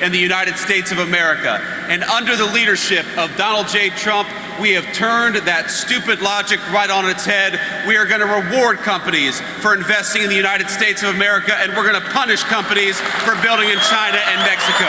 in the United States of America. And under the leadership of Donald J. Trump, we have turned that stupid logic right on its head. We are going to reward companies for investing in the United States of America, and we're going to punish companies for building in China and Mexico.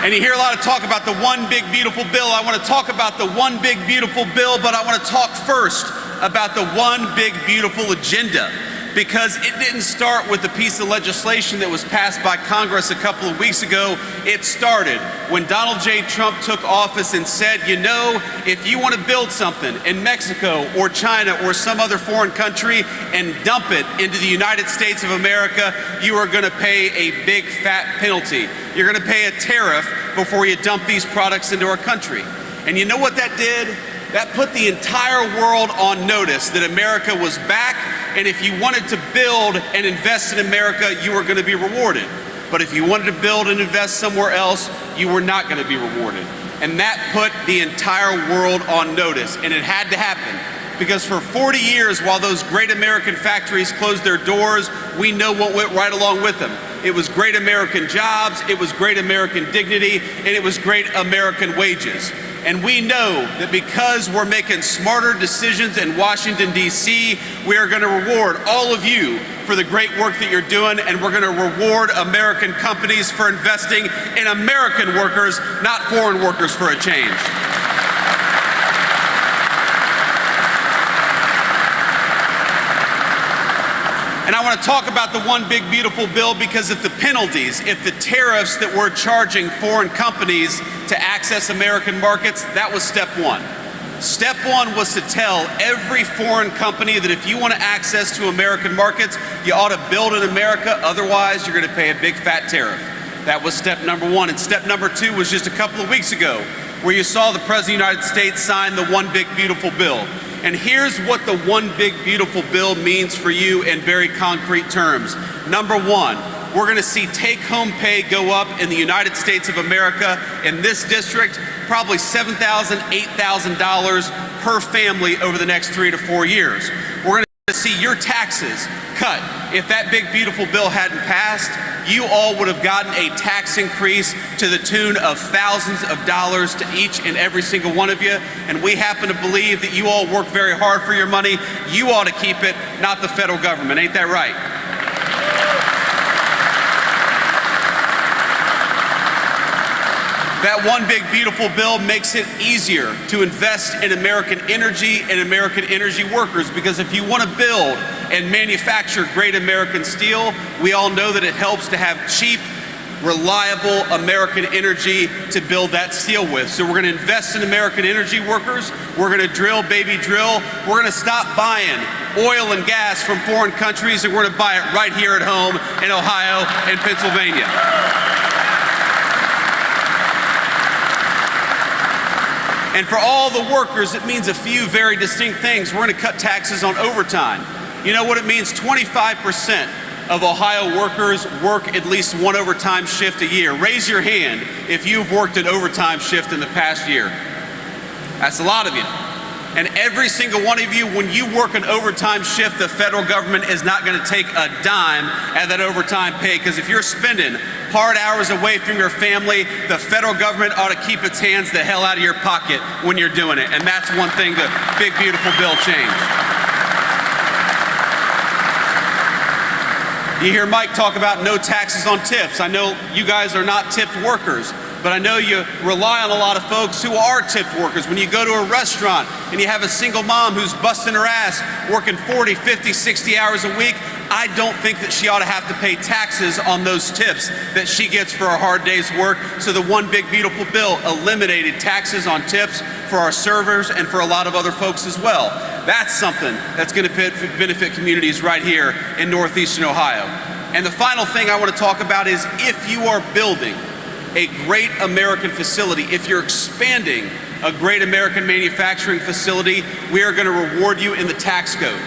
And you hear a lot of talk about the one big beautiful bill. I want to talk about the one big beautiful bill, but I want to talk first about the one big beautiful agenda, because it didn't start with the piece of legislation that was passed by Congress a couple of weeks ago. It started when Donald J. Trump took office and said, you know, if you want to build something in Mexico or China or some other foreign country and dump it into the United States of America, you are going to pay a big fat penalty. You're going to pay a tariff before you dump these products into our country. And you know what that did? That put the entire world on notice that America was back, and if you wanted to build and invest in America, you were going to be rewarded. But if you wanted to build and invest somewhere else, you were not going to be rewarded. And that put the entire world on notice, and it had to happen. Because for 40 years, while those great American factories closed their doors, we know what went right along with them. It was great American jobs, it was great American dignity, and it was great American wages. And we know that because we're making smarter decisions in Washington, D.C., we are going to reward all of you for the great work that you're doing, and we're going to reward American companies for investing in American workers, not foreign workers, for a change. And I want to talk about the one big beautiful bill because of the penalties, if the tariffs that we're charging foreign companies to access American markets, that was step one. Step one was to tell every foreign company that if you want to access to American markets, you ought to build in America, otherwise you're going to pay a big fat tariff. That was step number one. And step number two was just a couple of weeks ago, where you saw the President of the United States sign the one big beautiful bill. And here's what the one big beautiful bill means for you in very concrete terms. Number one, we're going to see take-home pay go up in the United States of America in this district, probably $7,000, $8,000 per family over the next 3 to 4 years. We're going to see your taxes cut. If that big beautiful bill hadn't passed, you all would have gotten a tax increase to the tune of thousands of dollars to each and every single one of you. And we happen to believe that you all work very hard for your money. You ought to keep it, not the federal government. Ain't that right? That one big beautiful bill makes it easier to invest in American energy and American energy workers, because if you want to build and manufacture great American steel, we all know that it helps to have cheap, reliable American energy to build that steel with. So we're going to invest in American energy workers. We're going to drill, baby, drill. We're going to stop buying oil and gas from foreign countries, and we're going to buy it right here at home in Ohio and Pennsylvania. And for all the workers, it means a few very distinct things. We're going to cut taxes on overtime. You know what it means? 25% of Ohio workers work at least one overtime shift a year. Raise your hand if you've worked an overtime shift in the past year. That's a lot of you. And every single one of you, when you work an overtime shift, the federal government is not going to take a dime at that overtime pay, because if you're spending hard hours away from your family, the federal government ought to keep its hands the hell out of your pocket when you're doing it. And that's one thing the big beautiful bill changed. You hear Mike talk about no taxes on tips. I know you guys are not tipped workers, but I know you rely on a lot of folks who are tipped workers. When you go to a restaurant and you have a single mom who's busting her ass, working 40, 50, 60 hours a week, I don't think that she ought to have to pay taxes on those tips that she gets for her hard day's work. So the one big beautiful bill eliminated taxes on tips for our servers and for a lot of other folks as well. That's something that's going to benefit communities right here in northeastern Ohio. And the final thing I want to talk about is, if you are building a great American facility, if you're expanding a great American manufacturing facility, we are going to reward you in the tax code.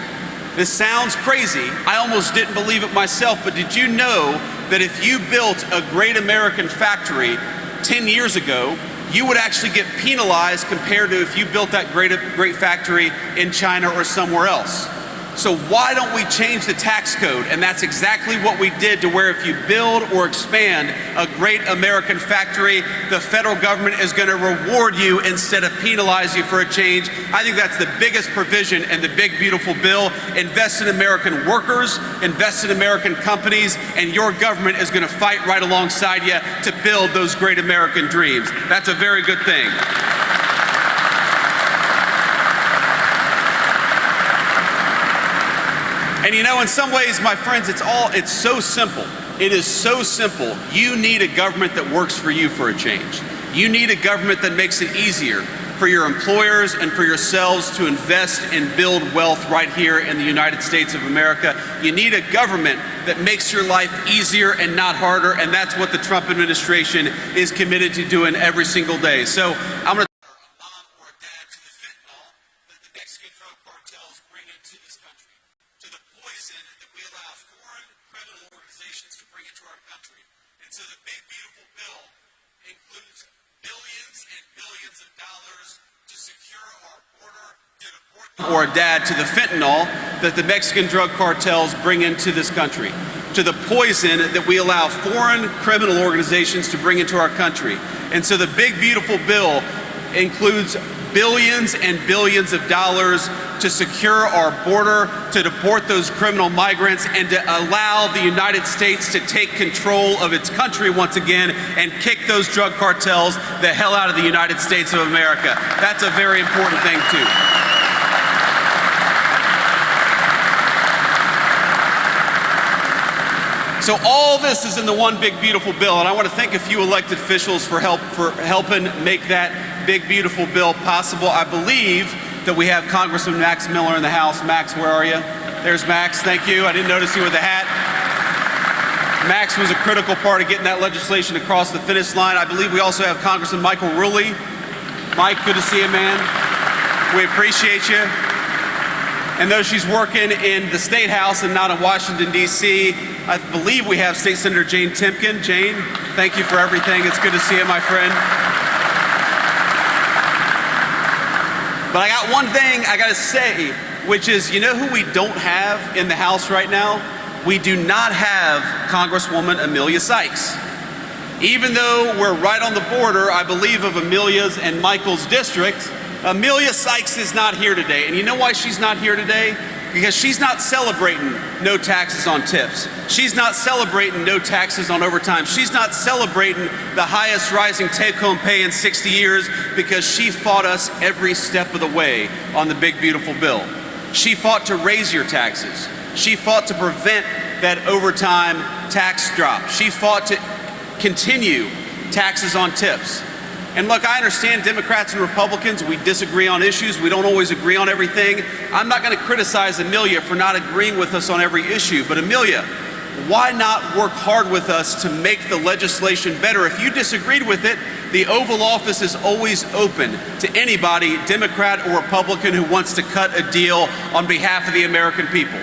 This sounds crazy. I almost didn't believe it myself, but did you know that if you built a great American factory 10 years ago, you would actually get penalized compared to if you built that great factory in China or somewhere else? So why don't we change the tax code? And that's exactly what we did, to where if you build or expand a great American factory, the federal government is going to reward you instead of penalize you for a change. I think that's the biggest provision in the big, beautiful bill. Invest in American workers, invest in American companies, and your government is going to fight right alongside you to build those great American dreams. That's a very good thing. And you know, in some ways, my friends, it's so simple. It is so simple. You need a government that works for you for a change. You need a government that makes it easier for your employers and for yourselves to invest and build wealth right here in the United States of America. You need a government that makes your life easier and not harder, and that's what the Trump administration is committed to doing every single day. So I'm going to to the poison that we allow foreign criminal organizations to bring into our country. And so the big, beautiful bill includes billions and billions of dollars to secure our border, to deport or dad to the fentanyl that the Mexican drug cartels bring into this country, to the poison that we allow foreign criminal organizations to bring into our country. And so the big, beautiful bill includes billions and billions of dollars to secure our border, to deport those criminal migrants, and to allow the United States to take control of its country once again and kick those drug cartels the hell out of the United States of America. That's a very important thing too. So all this is in the one big, beautiful bill, and I want to thank a few elected officials for helping make that big, beautiful bill possible. I believe that we have Congressman Max Miller in the House. Max, where are you? There's Max, thank you. I didn't notice you with the hat. Max was a critical part of getting that legislation across the finish line. I believe we also have Congressman Michael Rulli. Mike, good to see you, man. We appreciate you. And though she's working in the State House and not in Washington, D.C., I believe we have State Senator Jane Timken. Jane, thank you for everything. It's good to see you, my friend. But I got one thing I got to say, which is, you know who we don't have in the House right now? We do not have Congresswoman Amelia Sykes. Even though we're right on the border, I believe, of Amelia's and Michael's district, Amelia Sykes is not here today. And you know why she's not here today? Because she's not celebrating no taxes on tips. She's not celebrating no taxes on overtime. She's not celebrating the highest rising take-home pay in 60 years, because she fought us every step of the way on the big, beautiful bill. She fought to raise your taxes. She fought to prevent that overtime tax drop. She fought to continue taxes on tips. And look, I understand Democrats and Republicans, we disagree on issues, we don't always agree on everything. I'm not going to criticize Amelia for not agreeing with us on every issue, but Amelia, why not work hard with us to make the legislation better? If you disagreed with it, the Oval Office is always open to anybody, Democrat or Republican, who wants to cut a deal on behalf of the American people.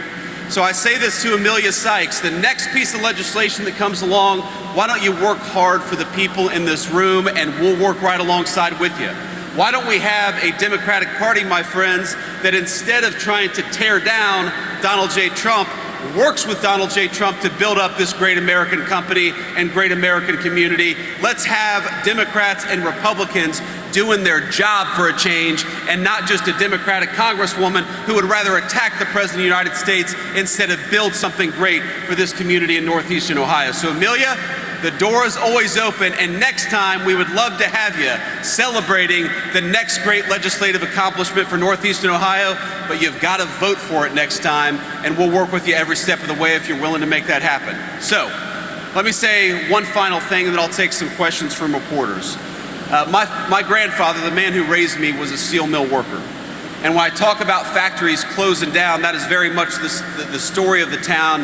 So I say this to Amelia Sykes, the next piece of legislation that comes along, why don't you work hard for the people in this room, and we'll work right alongside with you. Why don't we have a Democratic Party, my friends, that instead of trying to tear down Donald J. Trump, works with Donald J. Trump to build up this great American company and great American community. Let's have Democrats and Republicans doing their job for a change, and not just a Democratic Congresswoman who would rather attack the President of the United States instead of build something great for this community in Northeastern Ohio. So Amelia, the door is always open, and next time we would love to have you celebrating the next great legislative accomplishment for Northeastern Ohio, but you've got to vote for it next time, and we'll work with you every step of the way if you're willing to make that happen. So, let me say one final thing, and then I'll take some questions from reporters. My grandfather, the man who raised me, was a steel mill worker. And when I talk about factories closing down, that is very much the story of the town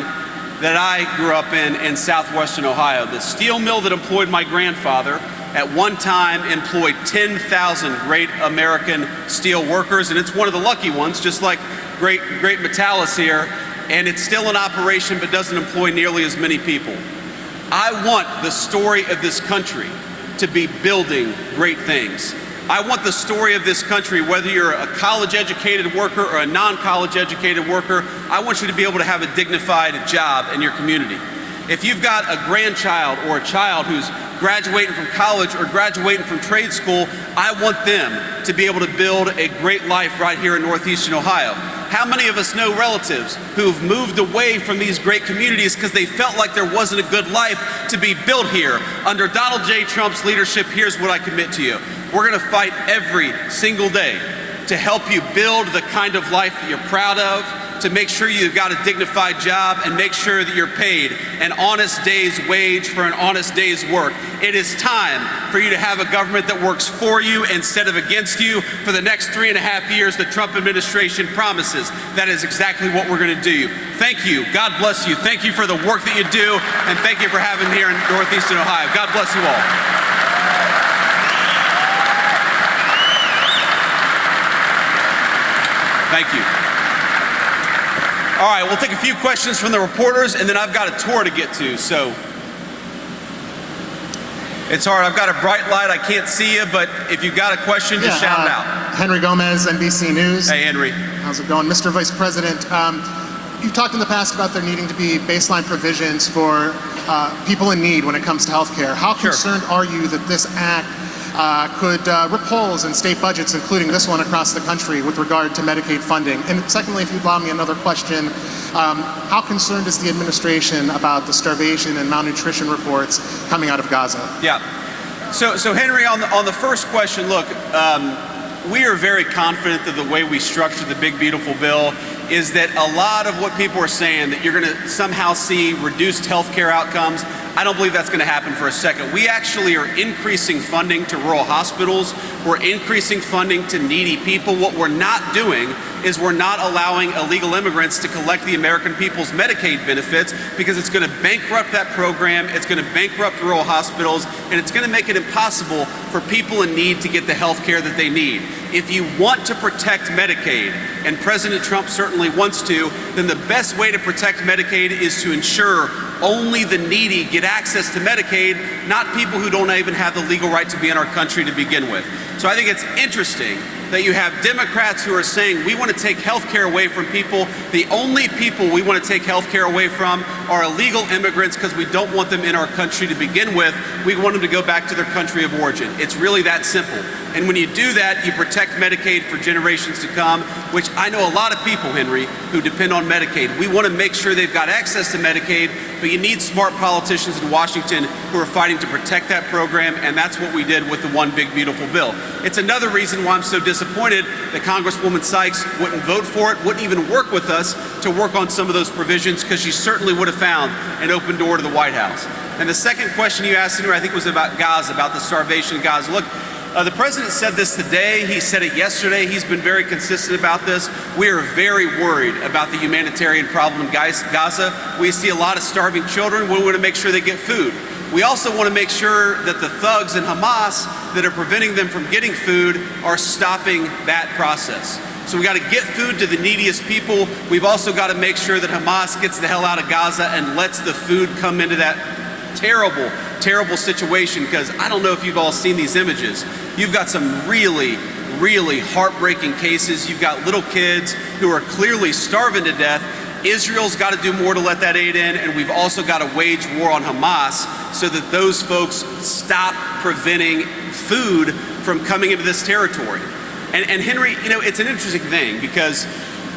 that I grew up in southwestern Ohio. The steel mill that employed my grandfather at one time employed 10,000 great American steel workers, and it's one of the lucky ones, just like great Metallus here, and it's still in operation but doesn't employ nearly as many people. I want the story of this country to be building great things. I want the story of this country, whether you're a college-educated worker or a non-college educated worker, I want you to be able to have a dignified job in your community. If you've got a grandchild or a child who's graduating from college or graduating from trade school, I want them to be able to build a great life right here in Northeastern Ohio. How many of us know relatives who've moved away from these great communities because they felt like there wasn't a good life to be built here? Under Donald J. Trump's leadership, here's what I commit to you. We're going to fight every single day to help you build the kind of life that you're proud of, to make sure you've got a dignified job and make sure that you're paid an honest day's wage for an honest day's work. It is time for you to have a government that works for you instead of against you for the next 3.5 years the Trump administration promises. That is exactly what we're going to do. Thank you. God bless you. Thank you for the work that you do, and thank you for having me here in Northeastern Ohio. God bless you all. Thank you. All right, we'll take a few questions from the reporters, and then I've got a tour to get to, so it's hard. I've got a bright light. I can't see you, but if you've got a question, just shout it out. Henry Gomez, NBC News. Hey, Henry. How's it going? Mr. Vice President, you've talked in the past about there needing to be baseline provisions for people in need when it comes to health care. How concerned are you that this act could rip holes in state budgets, including this one across the country, with regard to Medicaid funding? And secondly, if you'd allow me another question, how concerned is the administration about the starvation and malnutrition reports coming out of Gaza? Yeah. So Henry, on the first question, look, we are very confident that the way we structured the big, beautiful bill is that a lot of what people are saying, that you're going to somehow see reduced health care outcomes, I don't believe that's going to happen for a second. We actually are increasing funding to rural hospitals. We're increasing funding to needy people. What we're not doing is we're not allowing illegal immigrants to collect the American people's Medicaid benefits, because it's going to bankrupt that program, it's going to bankrupt rural hospitals, and it's going to make it impossible for people in need to get the health care that they need. If you want to protect Medicaid, and President Trump certainly wants to, then the best way to protect Medicaid is to ensure only the needy get access to Medicaid, not people who don't even have the legal right to be in our country to begin with. So I think it's interesting that you have Democrats who are saying we want to take health care away from people. The only people we want to take health care away from are illegal immigrants, because we don't want them in our country to begin with. We want them to go back to their country of origin. It's really that simple. And when you do that, you protect Medicaid for generations to come, which I know a lot of people, Henry, who depend on Medicaid. We want to make sure they've got access to Medicaid, but you need smart politicians in Washington who are fighting to protect that program, and that's what we did with the One Big Beautiful Bill. It's another reason why I'm so disappointed that Congresswoman Sykes wouldn't vote for it, wouldn't even work with us to work on some of those provisions, because she certainly would have found an open door to the White House. And the second question you asked, Henry, I think was about Gaza, about the starvation in Gaza. Look, the president said this today. He said it yesterday. He's been very consistent about this. We are very worried about the humanitarian problem in Gaza. We see a lot of starving children. We want to make sure they get food. We also want to make sure that the thugs in Hamas that are preventing them from getting food are stopping that process. So we got to get food to the neediest people. We've also got to make sure that Hamas gets the hell out of Gaza and lets the food come into that terrible, terrible situation, because I don't know if you've all seen these images. You've got some really, really heartbreaking cases. You've got little kids who are clearly starving to death. Israel's got to do more to let that aid in, and we've also got to wage war on Hamas so that those folks stop preventing food from coming into this territory. And Henry, you know, it's an interesting thing, because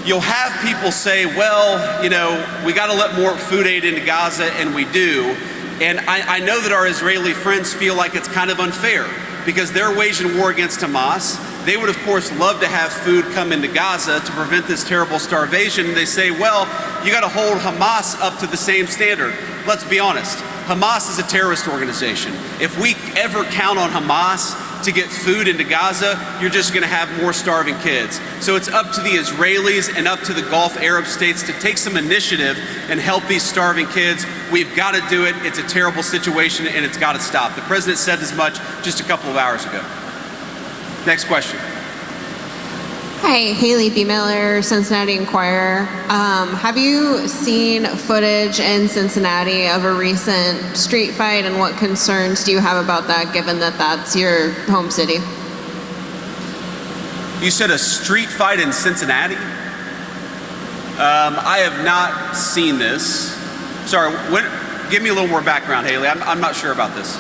you'll have people say, well, you know, we got to let more food aid into Gaza, and we do. And I know that our Israeli friends feel like it's kind of unfair, because they're waging war against Hamas. They would, of course, love to have food come into Gaza to prevent this terrible starvation. And they say, well, you got to hold Hamas up to the same standard. Let's be honest. Hamas is a terrorist organization. If we ever count on Hamas to get food into Gaza, you're just going to have more starving kids. So it's up to the Israelis and up to the Gulf Arab states to take some initiative and help these starving kids. We've got to do it. It's a terrible situation, and it's got to stop. The president said as much just a couple of hours ago. Next question. Hi, Haley B. Miller, Cincinnati Enquirer. Have you seen footage in Cincinnati of a recent street fight, and what concerns do you have about that, given that that's your home city? You said a street fight in Cincinnati? I have not seen this. Sorry, give me a little more background, Haley. I'm not sure about this.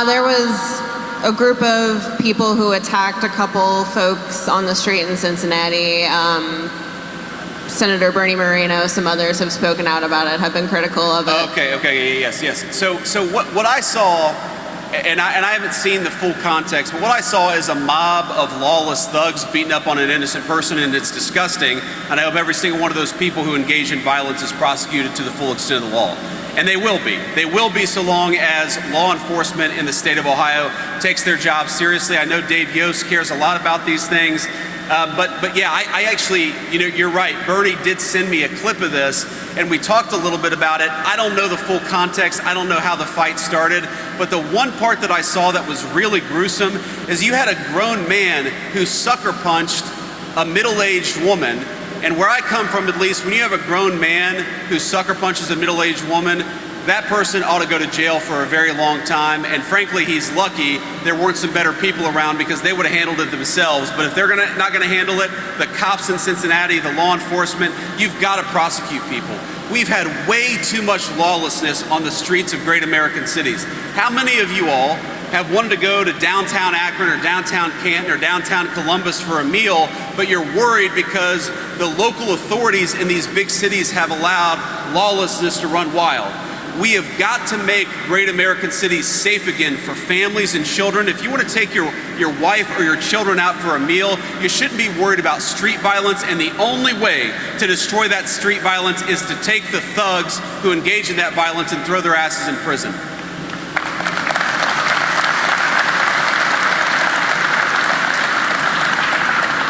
There was a group of people who attacked a couple folks on the street in Cincinnati. Senator Bernie Moreno, some others have spoken out about it, have been critical of it. Okay, yes. So what I saw, and I haven't seen the full context, but what I saw is a mob of lawless thugs beating up on an innocent person, and it's disgusting. And I hope every single one of those people who engage in violence is prosecuted to the full extent of the law. And they will be. They will be so long as law enforcement in the state of Ohio takes their job seriously. I know Dave Yost cares a lot about these things. But yeah, I actually, you're right. Bernie did send me a clip of this, and we talked a little bit about it. I don't know the full context. I don't know how the fight started. But the one part that I saw that was really gruesome is you had a grown man who sucker punched a middle-aged woman. And where I come from, at least, when you have a grown man who sucker punches a middle-aged woman, that person ought to go to jail for a very long time. And frankly, he's lucky there weren't some better people around, because they would have handled it themselves. But if they're not going to handle it, the cops in Cincinnati, the law enforcement, you've got to prosecute people. We've had way too much lawlessness on the streets of great American cities. How many of you all have wanted to go to downtown Akron or downtown Canton or downtown Columbus for a meal, but you're worried because the local authorities in these big cities have allowed lawlessness to run wild? We have got to make great American cities safe again for families and children. If you want to take your wife or your children out for a meal, you shouldn't be worried about street violence, and the only way to destroy that street violence is to take the thugs who engage in that violence and throw their asses in prison.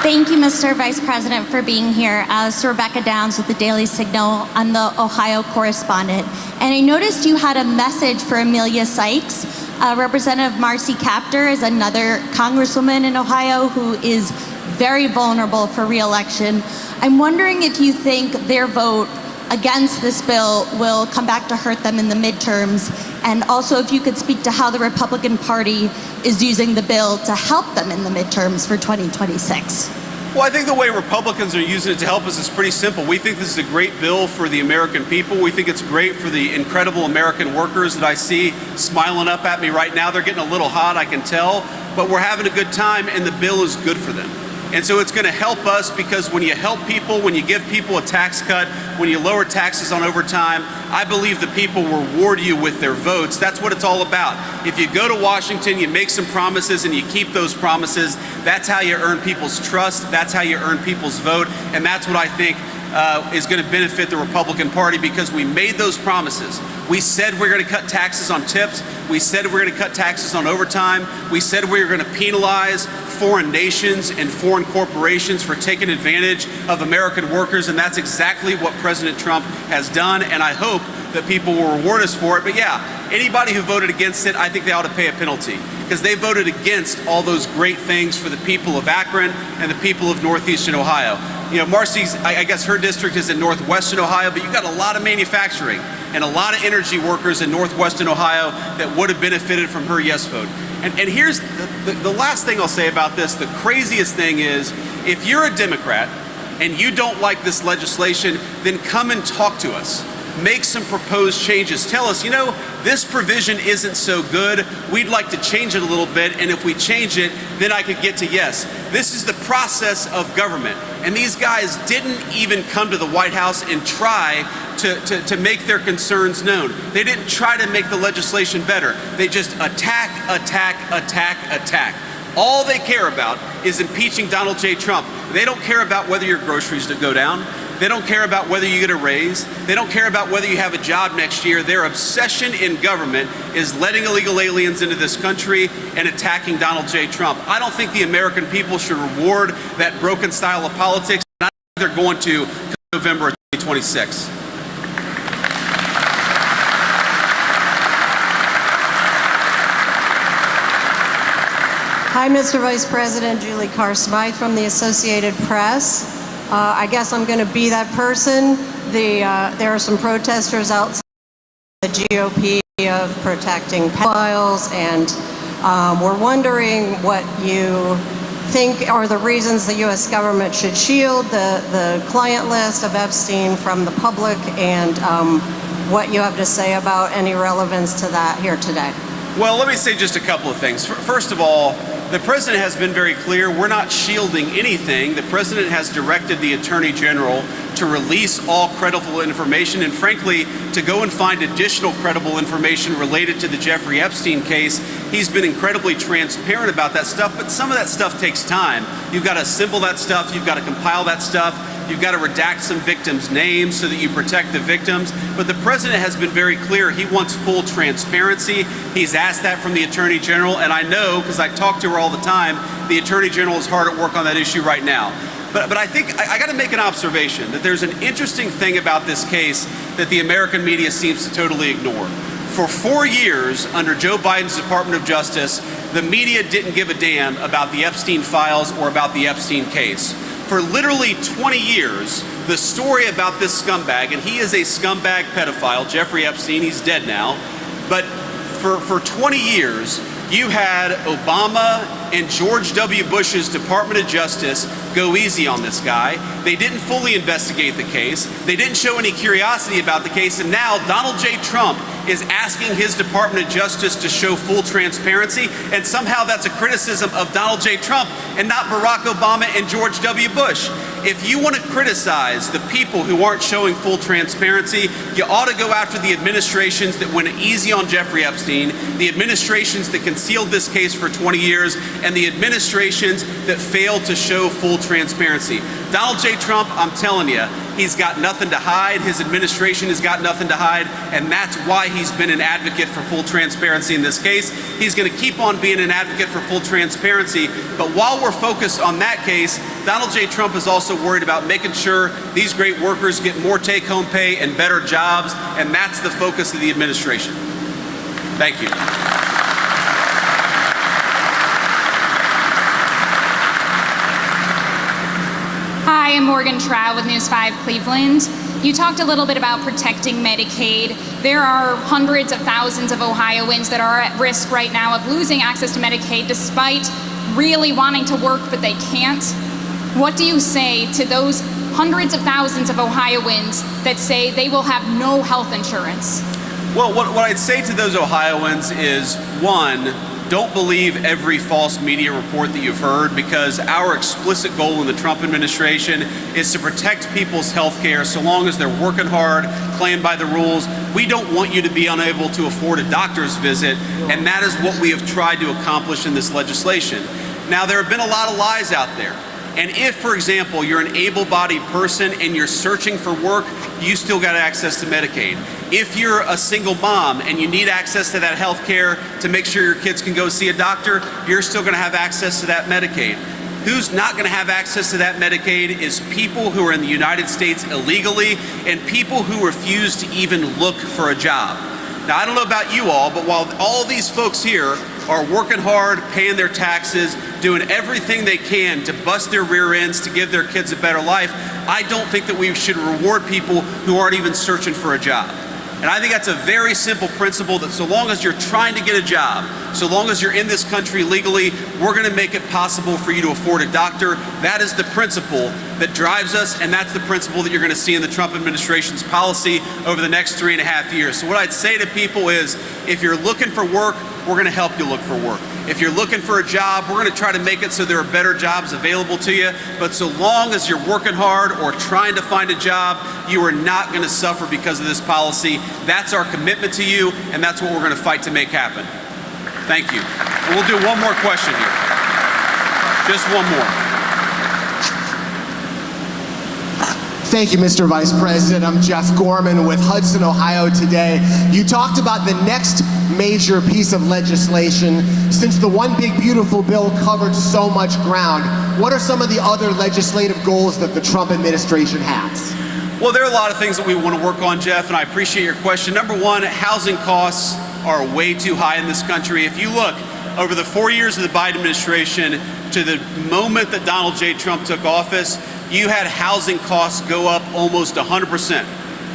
Thank you, Mr. Vice President, for being here. This is Rebecca Downs with the Daily Signal. I'm the Ohio correspondent. And I noticed you had a message for Amelia Sykes. Representative Marcy Kaptur is another congresswoman in Ohio who is very vulnerable for re-election. I'm wondering if you think their vote against this bill will come back to hurt them in the midterms, and also if you could speak to how the Republican Party is using the bill to help them in the midterms for 2026. Well, I think the way Republicans are using it to help us is pretty simple. We think this is a great bill for the American people. We think it's great for the incredible American workers that I see smiling up at me right now. They're getting a little hot, I can tell, but we're having a good time, and the bill is good for them. And so it's going to help us, because when you help people, when you give people a tax cut, when you lower taxes on overtime, I believe the people reward you with their votes. That's what it's all about. If you go to Washington, you make some promises and you keep those promises, that's how you earn people's trust, that's how you earn people's vote, and that's what I think is going to benefit the Republican Party, because we made those promises. We said we're going to cut taxes on tips. We said we're going to cut taxes on overtime. We said we were going to penalize foreign nations and foreign corporations for taking advantage of American workers, and that's exactly what President Trump has done, and I hope that people will reward us for it. But yeah, anybody who voted against it, I think they ought to pay a penalty, because they voted against all those great things for the people of Akron and the people of northeastern Ohio. Marcy's, I guess her district is in northwestern Ohio, but you've got a lot of manufacturing and a lot of energy workers in northwestern Ohio that would have benefited from her yes vote. And here's the last thing I'll say about this. The craziest thing is, if you're a Democrat and you don't like this legislation, then come and talk to us. Make some proposed changes. Tell us, this provision isn't so good. We'd like to change it a little bit, and if we change it, then I could get to yes. This is the process of government. And these guys didn't even come to the White House and try to make their concerns known. They didn't try to make the legislation better. They just attack. All they care about is impeaching Donald J. Trump. They don't care about whether your groceries go down. They don't care about whether you get a raise. They don't care about whether you have a job next year. Their obsession in government is letting illegal aliens into this country and attacking Donald J. Trump. I don't think the American people should reward that broken style of politics. And I think they're going to November of 2026. Hi, Mr. Vice President. Julie Carr-Smythe from the Associated Press. I guess I'm going to be that person. There are some protesters outside the GOP of protecting pedophiles, and we're wondering what you think are the reasons the U.S. government should shield the client list of Epstein from the public, and what you have to say about any relevance to that here today. Well, let me say just a couple of things. First of all, the president has been very clear. We're not shielding anything. The president has directed the Attorney General to release all credible information, and frankly, to go and find additional credible information related to the Jeffrey Epstein case. He's been incredibly transparent about that stuff, but some of that stuff takes time. You've got to assemble that stuff. You've got to compile that stuff. You've got to redact some victims' names so that you protect the victims. But the president has been very clear. He wants full transparency. He's asked that from the Attorney General, and I know, because I talk to her all the time, the Attorney General is hard at work on that issue right now. But I think I got to make an observation that there's an interesting thing about this case that the American media seems to totally ignore. For 4 years, under Joe Biden's Department of Justice, the media didn't give a damn about the Epstein files or about the Epstein case. For literally 20 years, the story about this scumbag, and he is a scumbag pedophile, Jeffrey Epstein, he's dead now, but for 20 years, you had Obama and George W. Bush's Department of Justice go easy on this guy. They didn't fully investigate the case. They didn't show any curiosity about the case. And now Donald J. Trump is asking his Department of Justice to show full transparency. And somehow that's a criticism of Donald J. Trump and not Barack Obama and George W. Bush. If you want to criticize the people who aren't showing full transparency, you ought to go after the administrations that went easy on Jeffrey Epstein, the administrations that concealed this case for 20 years, and the administrations that failed to show full transparency. Donald J. Trump, I'm telling you, he's got nothing to hide. His administration has got nothing to hide, and that's why he's been an advocate for full transparency in this case. He's going to keep on being an advocate for full transparency, but while we're focused on that case, Donald J. Trump is also worried about making sure these great workers get more take-home pay and better jobs, and that's the focus of the administration. Thank you. Hi, I'm Morgan Trout with News 5 Cleveland. You talked a little bit about protecting Medicaid. There are hundreds of thousands of Ohioans that are at risk right now of losing access to Medicaid despite really wanting to work, but they can't. What do you say to those hundreds of thousands of Ohioans that say they will have no health insurance? Well, what I'd say to those Ohioans is, one, don't believe every false media report that you've heard, because our explicit goal in the Trump administration is to protect people's health care so long as they're working hard, playing by the rules. We don't want you to be unable to afford a doctor's visit, and that is what we have tried to accomplish in this legislation. Now, there have been a lot of lies out there. And if, for example, you're an able-bodied person and you're searching for work, you still got access to Medicaid. If you're a single mom and you need access to that health care to make sure your kids can go see a doctor, you're still going to have access to that Medicaid. Who's not going to have access to that Medicaid is people who are in the United States illegally and people who refuse to even look for a job. Now, I don't know about you all, but while all these folks here are working hard, paying their taxes, doing everything they can to bust their rear ends to give their kids a better life, I don't think that we should reward people who aren't even searching for a job. And I think that's a very simple principle, that so long as you're trying to get a job, so long as you're in this country legally, we're going to make it possible for you to afford a doctor. That is the principle that drives us, and that's the principle that you're going to see in the Trump administration's policy over the next 3.5 years. So what I'd say to people is, if you're looking for work, we're going to help you look for work. If you're looking for a job, we're going to try to make it so there are better jobs available to you. But so long as you're working hard or trying to find a job, you are not going to suffer because of this policy. That's our commitment to you, and that's what we're going to fight to make happen. Thank you. And we'll do one more question here. Just one more. Thank you, Mr. Vice President. I'm Jeff Gorman with Hudson, Ohio Today. You talked about the next major piece of legislation. Since the One Big Beautiful Bill covered so much ground, what are some of the other legislative goals that the Trump administration has? Well, there are a lot of things that we want to work on, Jeff, and I appreciate your question. Number one, housing costs are way too high in this country. If you look over the 4 years of the Biden administration to the moment that Donald J. Trump took office, you had housing costs go up almost 100%.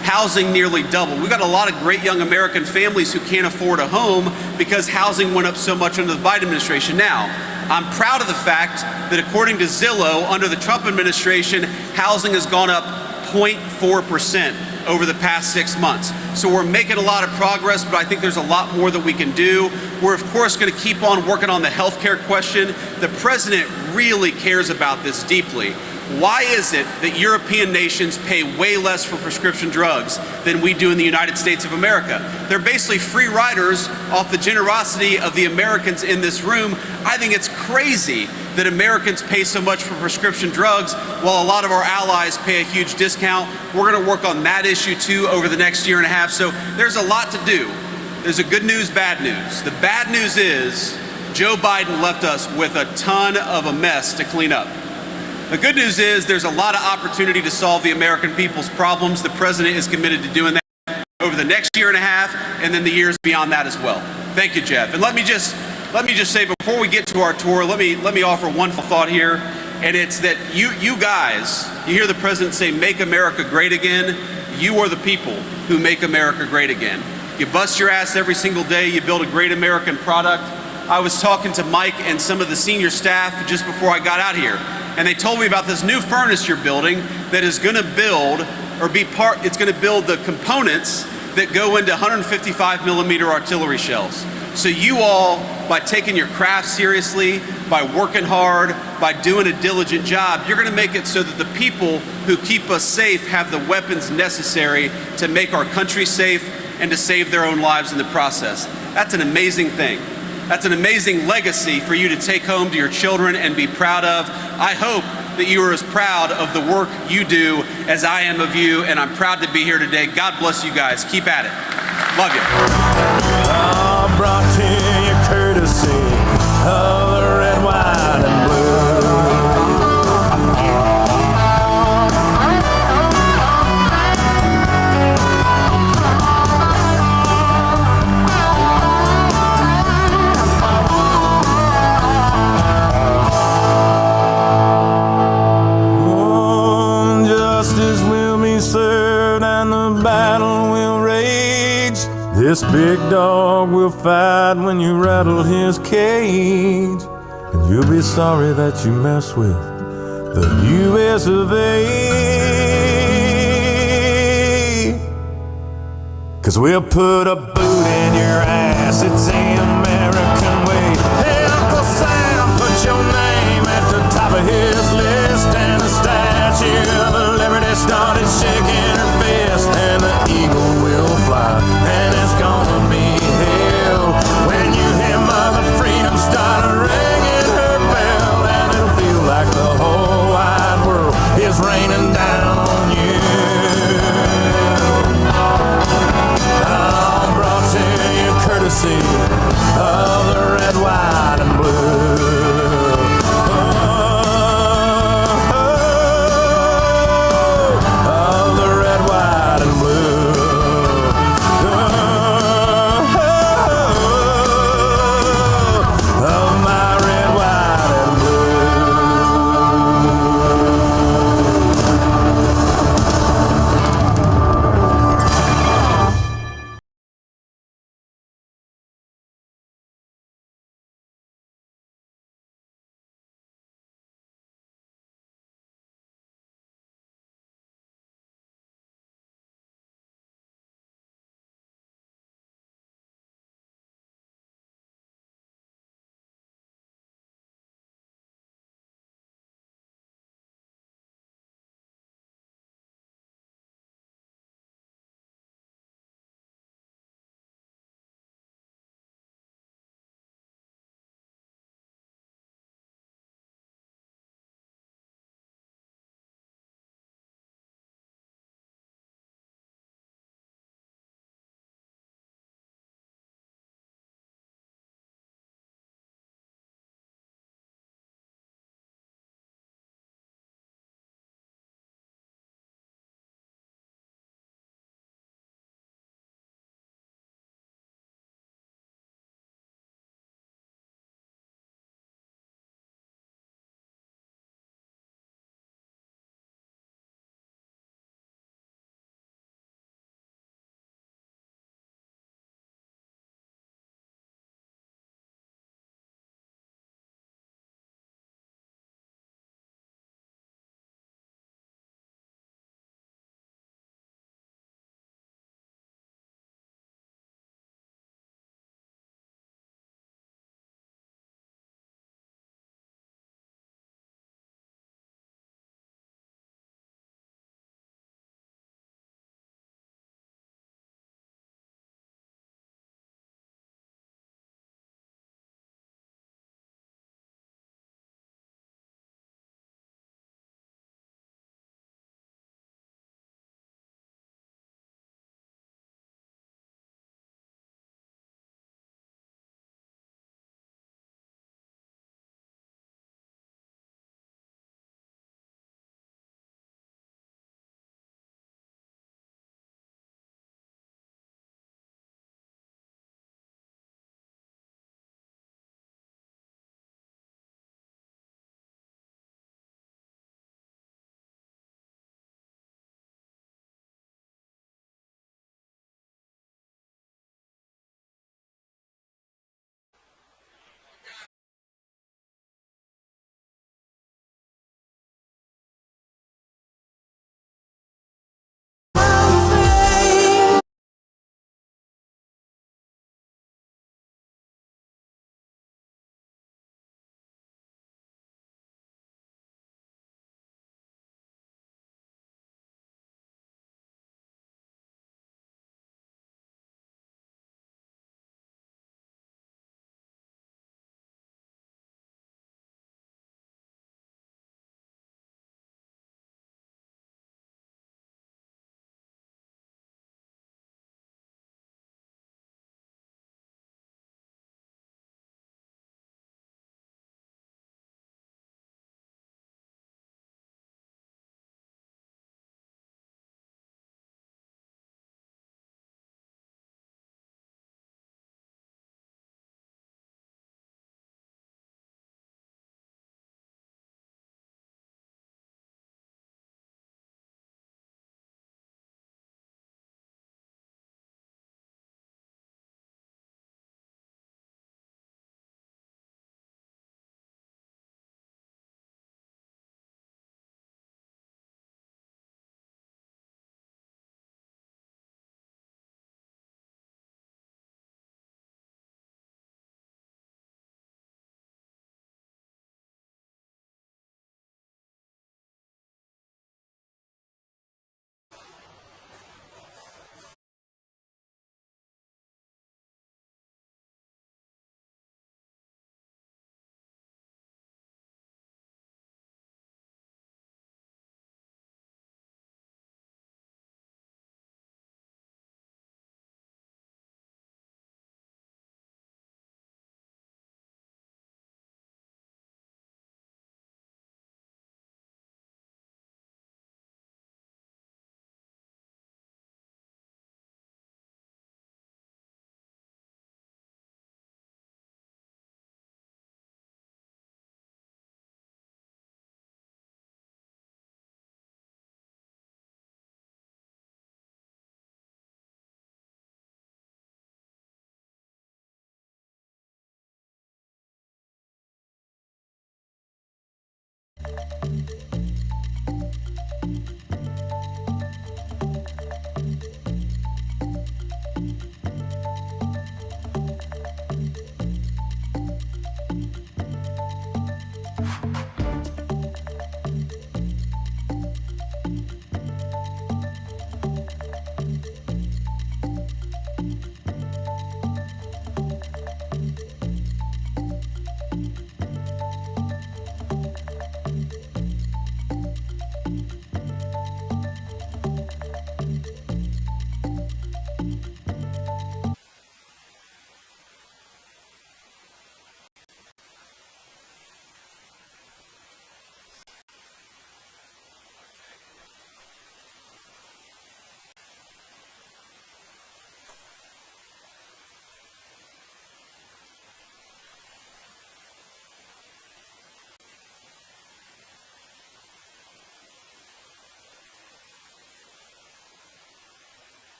Housing nearly doubled. We've got a lot of great young American families who can't afford a home because housing went up so much under the Biden administration. Now, I'm proud of the fact that according to Zillow, under the Trump administration, housing has gone up 0.4% over the past 6 months. So we're making a lot of progress, but I think there's a lot more that we can do. We're of course going to keep on working on the healthcare question. The president really cares about this deeply. Why is it that European nations pay way less for prescription drugs than we do in the United States of America? They're basically free riders off the generosity of the Americans in this room. I think it's crazy that Americans pay so much for prescription drugs while a lot of our allies pay a huge discount. We're going to work on that issue too over the next year and a half. So there's a lot to do. There's a good news, bad news. The bad news is Joe Biden left us with a ton of a mess to clean up. The good news is there's a lot of opportunity to solve the American people's problems. The president is committed to doing that over the next year and a half and then the years beyond that as well. Thank you, Jeff. And let me just say before we get to our tour, let me offer one thought here, and it's that you guys, you hear the president say, "Make America great again." You are the people who make America great again. You bust your ass every single day. You build a great American product. I was talking to Mike and some of the senior staff just before I got out here, and they told me about this new furnace you're building that is going to build it's going to build the components that go into 155 millimeter artillery shells. So you all, by taking your craft seriously, by working hard, by doing a diligent job, you're going to make it so that the people who keep us safe have the weapons necessary to make our country safe and to save their own lives in the process. That's an amazing thing. That's an amazing legacy for you to take home to your children and be proud of. I hope that you are as proud of the work you do as I am of you, and I'm proud to be here today. God bless you guys. Keep at it. Love you. Brought to you courtesy of the red, white, and blue. Justice will be served and the battle will rage. This big dog will fight when you rattle his cage. And you'll be sorry that you mess with the U.S. of A. 'Cause we'll put a boot in your ass, it's the American way. Hey, Uncle Sam, put your name at the top of his list. And the Statue of Liberty started shaking her fist. And the eagle will fly, and it's gonna be hell when you hear Mother Freedom start ringing her bell. And it'll feel like the whole wide world is raining down on you. I'm brought to you courtesy of the red, white, and blue. Of the red,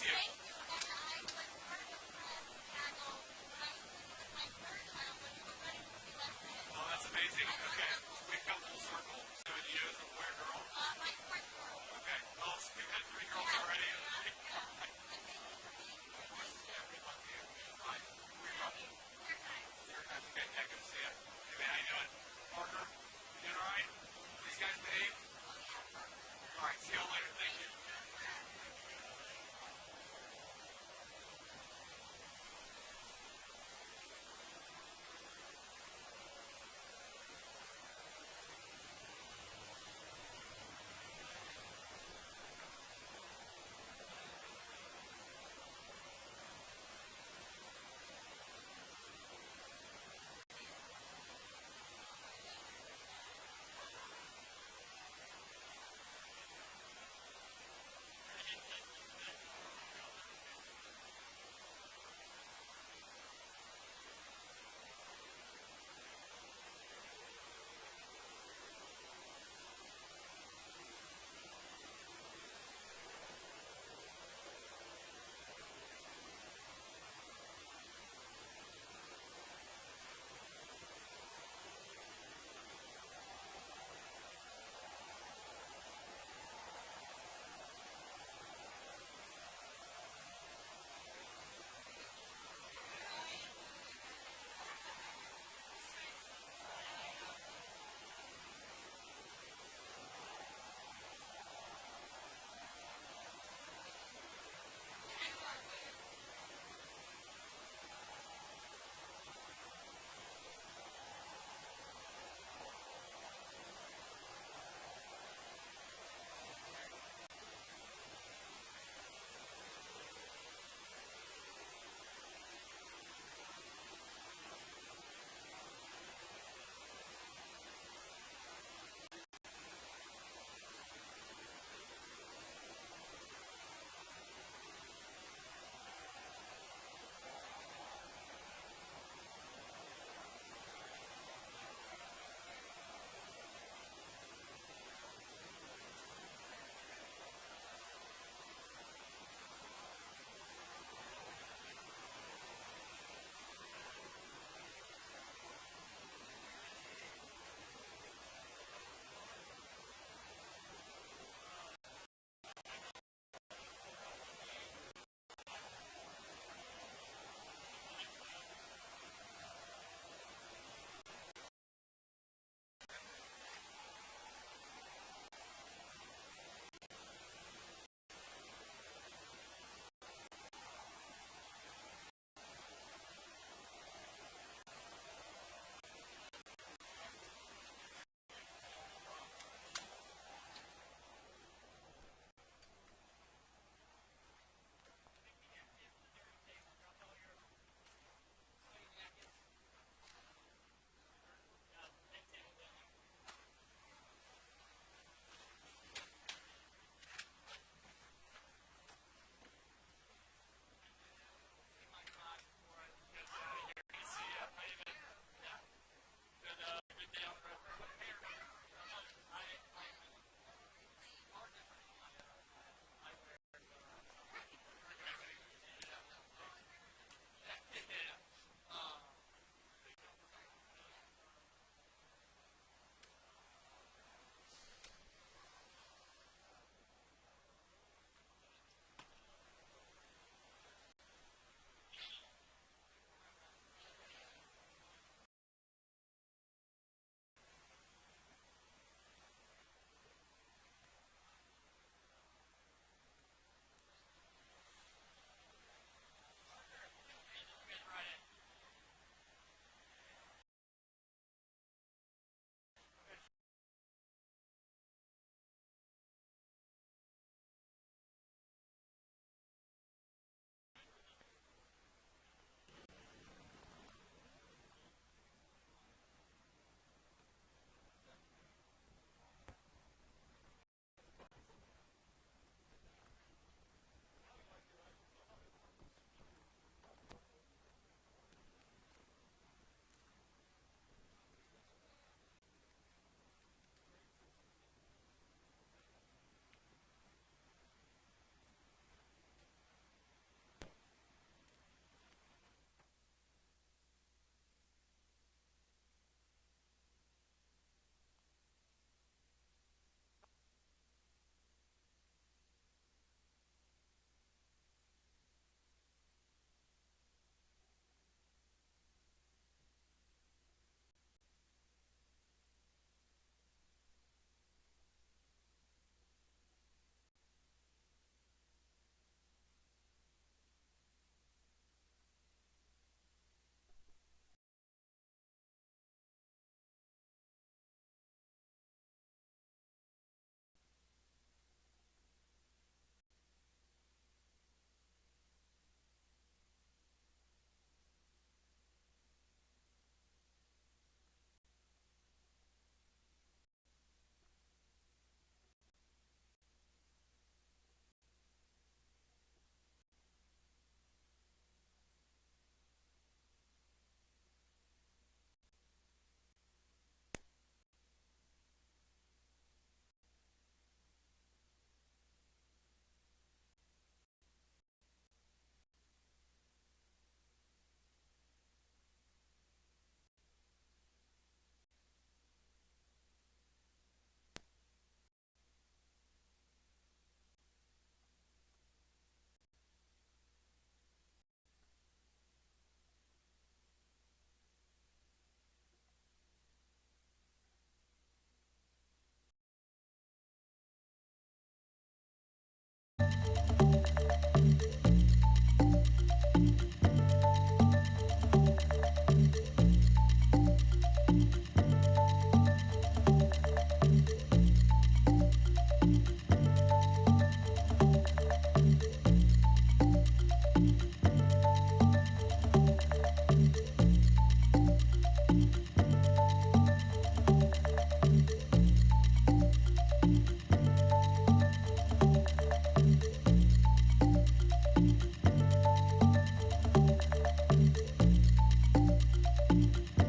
you.